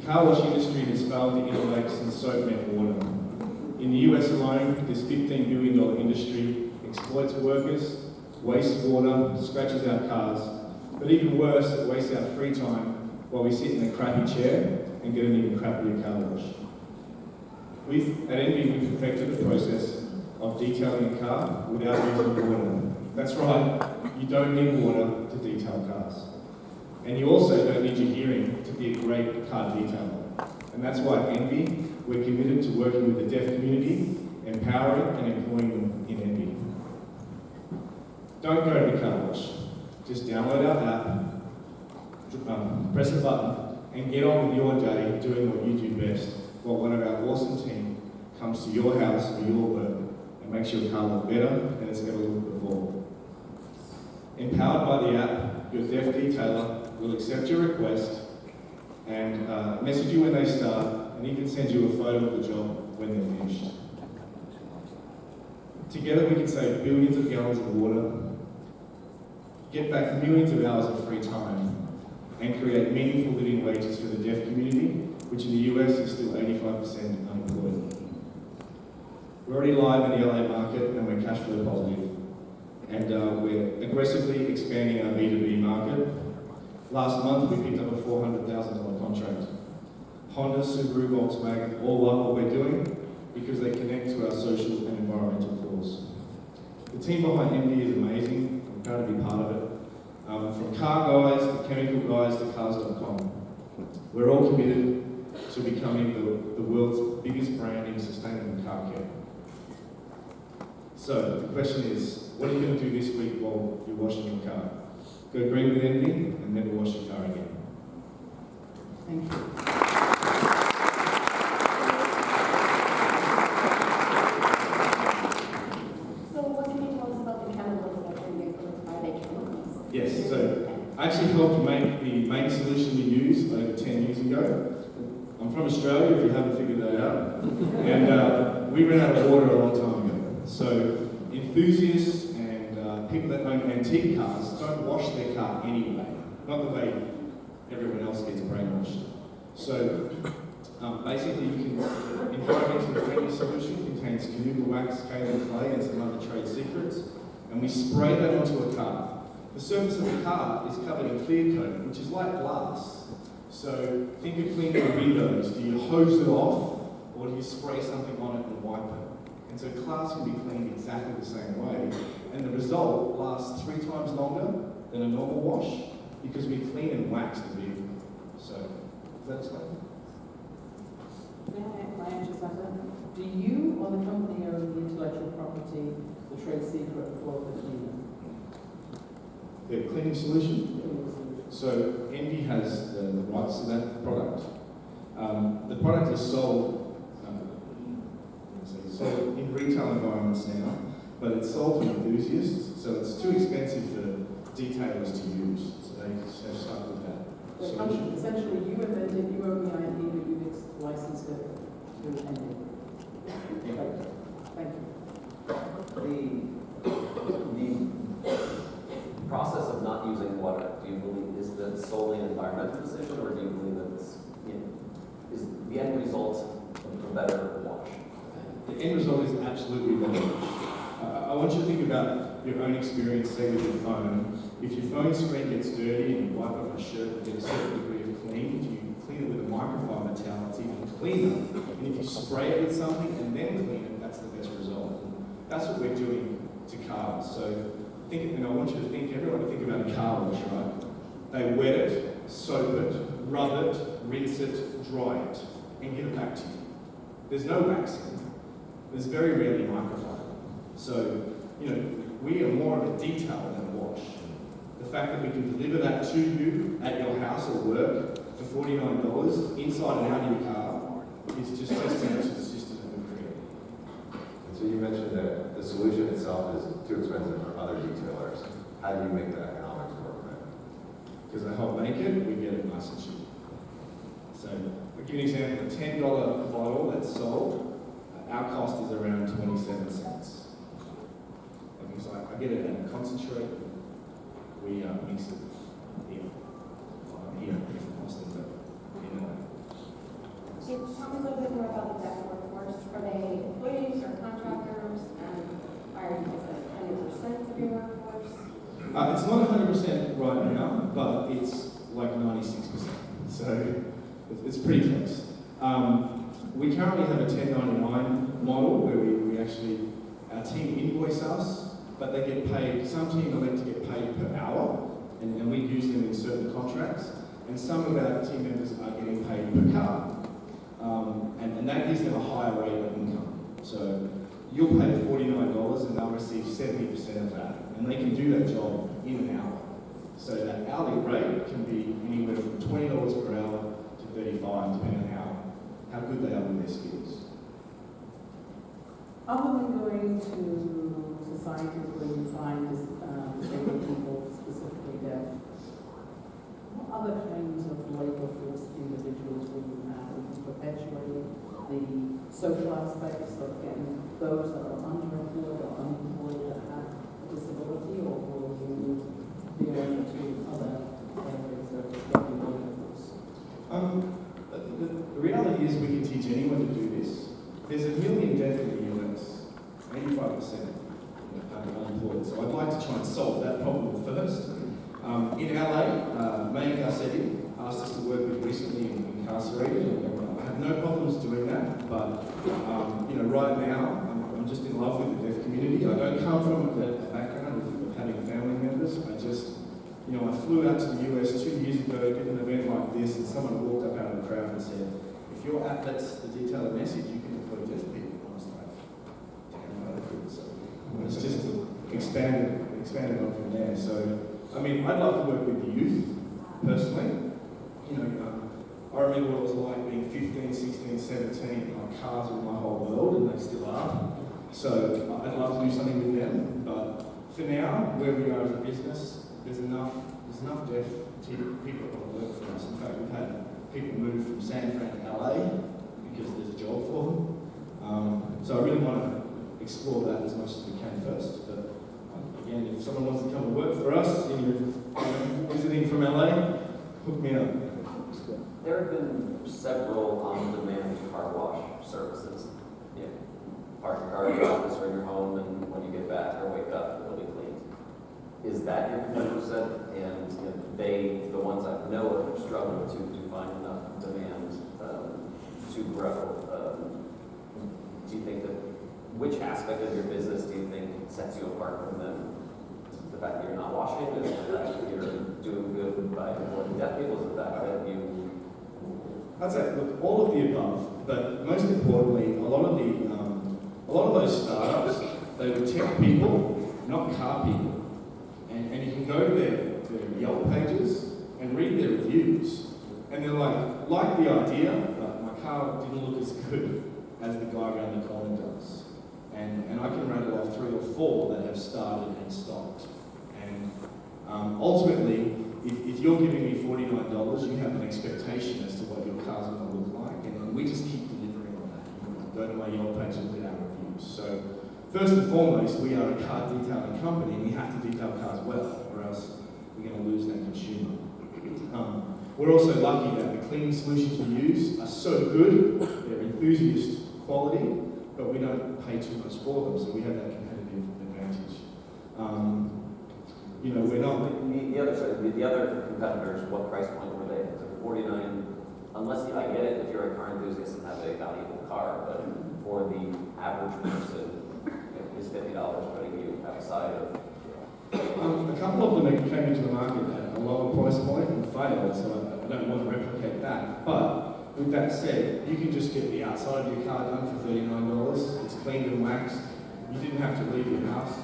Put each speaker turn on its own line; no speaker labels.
car wash industry has failed to innovate since soap met water. In the US alone, this $15 billion industry exploits workers, wastes water, scratches our cars, but even worse, it wastes our free time while we sit in a crappy chair and get an even crappier car wash. At Envy, we perfected the process of detailing a car without using water. That's right, you don't need water to detail cars. And you also don't need your hearing to be a great car detailer. And that's why at Envy, we're committed to working with the deaf community, empowering and employing them in Envy. Don't go to the car wash. Just download our app, press a button, and get on with your day doing what you do best, while one of our awesome team comes to your house or your work and makes your car look better than it's ever looked before. Empowered by the app, your deaf detailer will accept your request and message you when they start, and even send you a photo of the job when they're finished. Together we can save billions of gallons of water, get back millions of hours of free time, and create meaningful living wages for the deaf community, which in the US is still 85% unemployed. We're already live in the LA market and we're cash flow positive. And we're aggressively expanding our B2B market. Last month we picked up a $400,000 contract. Honda, Subaru, Volkswagen all love what we're doing because they connect to our social and environmental cause. The team behind Envy is amazing. I'm proud to be part of it. From car guys to chemical guys to cars.com. We're all committed to becoming the world's biggest brand in sustainable car care. So the question is, what are you going to do this week while you're washing your car? Go green with Envy and never wash your car again.
Thank you.
So what can you tell us about the chemicals that are being used? Are they chemicals?
Yes, so I actually helped make the main solution we used over 10 years ago. I'm from Australia, if you haven't figured that out. And we ran out of water a long time ago. So enthusiasts and people that own antique cars don't wash their car anyway, not the way everyone else gets brainwashed. So basically, environmentally friendly solution contains canoodle wax, kaolin clay, and some other trade secrets, and we spray that onto a car. The surface of the car is covered in clear coat, which is like glass. So think of cleaning your windows. Do you hose it off, or do you spray something on it and wipe it? And so cars can be cleaned exactly the same way, and the result lasts 3 times longer than a normal wash because we clean and wax the vehicle. So, does that explain?
May I ask you something? Do you or the company own the intellectual property, the trade secret for the cleaner?
The cleaning solution? So Envy has the rights to that product. The product is sold in retail environments now, but it's sold to enthusiasts, so it's too expensive for detailers to use. So they just have stuck with that solution.
Essentially, you invented, you own the IP, but you've licensed it to Envy. Thank you.
The process of not using water, do you believe, is that solely an environmental decision, or do you believe that it's, is the end result a better wash?
The end result is absolutely better. I want you to think about your own experience, say with your phone. If your phone screen gets dirty and you wipe off a shirt and get a certain degree of clean, if you clean it with a microfiber towel, it's even cleaner. And if you spray it with something and then clean it, that's the best result. That's what we're doing to cars. So and I want you to think, everyone to think about a car wash, right? They wet it, soap it, rub it, rinse it, dry it, and give it back to you. There's no waxing. There's very rarely microfiber. So, we are more of a detail than a wash. The fact that we can deliver that to you at your house or work for $49 inside and out of your car is just testament to the system that we've created.
So you mentioned that the solution itself is too expensive for other detailers. How do you make the economics work then?
Because I help make it, we get it nice and cheap. So, I'll give you an example. A $10 bottle that's sold, our cost is around 27 cents. So I get it in concentrate, we mix it here. Here, it's the cost of it.
tell me a little bit more about the deaf workforce? Are they employees or contractors? And are you guys like 100% of your workforce?
It's not 100% right now, but it's like 96%. So it's pretty close. We currently have a 1099 model where we actually, our team invoice us, but they get paid, some team elect to get paid per hour, and we use them in certain contracts, and some of our team members are getting paid per car. And that gives them a higher rate of income. So you'll pay $49 and they'll receive 70% of that, and they can do that job in an hour. So that hourly rate can be anywhere from $20 per hour to $35, depending on how good they are with their skills.
Other than going to societies where you find disabled people, specifically deaf, what other kinds of labor force individuals will you have? Will you perpetuate the social aspects of getting those that are underemployed or unemployed that have a disability, or will you be open to other areas of getting labor force?
The reality is we can teach anyone to do this. There's 1 million deaf in the US, 85% unemployed. So I'd like to try and solve that problem first. In LA, May Garcetti asked us to work with recently in Accelerator, and I have no problems doing that, but right now I'm just in love with the deaf community. I don't come from a background of having family members. I flew out to the US 2 years ago, did an event like this, and someone walked up out of the crowd and said, "If your app lets the detailed message, you can employ deaf people." And I was like, "Damn, that's good." So it's just expanded on from there. So, I'd love to work with the youth, personally. I remember what it was like being 15, 16, 17, and cars were my whole world, and they still are. So I'd love to do something with them, but for now, where we are as a business, there's enough deaf people that want to work for us. In fact, we've had people move from San Fran to LA because there's a job for them. So I really want to explore that as much as we can first. But again, if someone wants to come and work for us, visiting from LA, hook me up.
There have been several on-demand car wash services. Park your car in your office or in your home, and when you get back or wake up, it'll be cleaned. Is that your competitor set? And the ones I know are struggling to find enough demand to grow. Do you think that, which aspect of your business do you think sets you apart from them? The fact that you're not washing, is the fact that you're doing good by employing deaf people, is the fact that you...
I'd say, look, all of the above, but most importantly, a lot of those startups, they were tech people, not car people. And you can go to their Yelp pages and read their reviews. And they're like the idea, but my car didn't look as good as the guy around the corner does. And I can rattle off 3 or 4 that have started and stopped. And ultimately, if you're giving me $49, you have an expectation as to what your car's going to look like. And we just keep delivering on that. Go to my Yelp page and look at our reviews. So first and foremost, we are a car detailing company, and we have to detail cars well, or else we're going to lose that consumer. We're also lucky that the cleaning solutions we use are so good, they're enthusiast quality, but we don't pay too much for them, so we have that competitive advantage. We're not...
The other competitors, what price point were they? So for $49, unless I get it if you're a car enthusiast and have a valuable car, but for the average person, is $50 putting you outside of...
A couple of them came into the market at a lower price point and failed, so I don't want to replicate that. But with that said, you can just get the outside of your car done for $39. It's cleaned and waxed. You didn't have to leave your house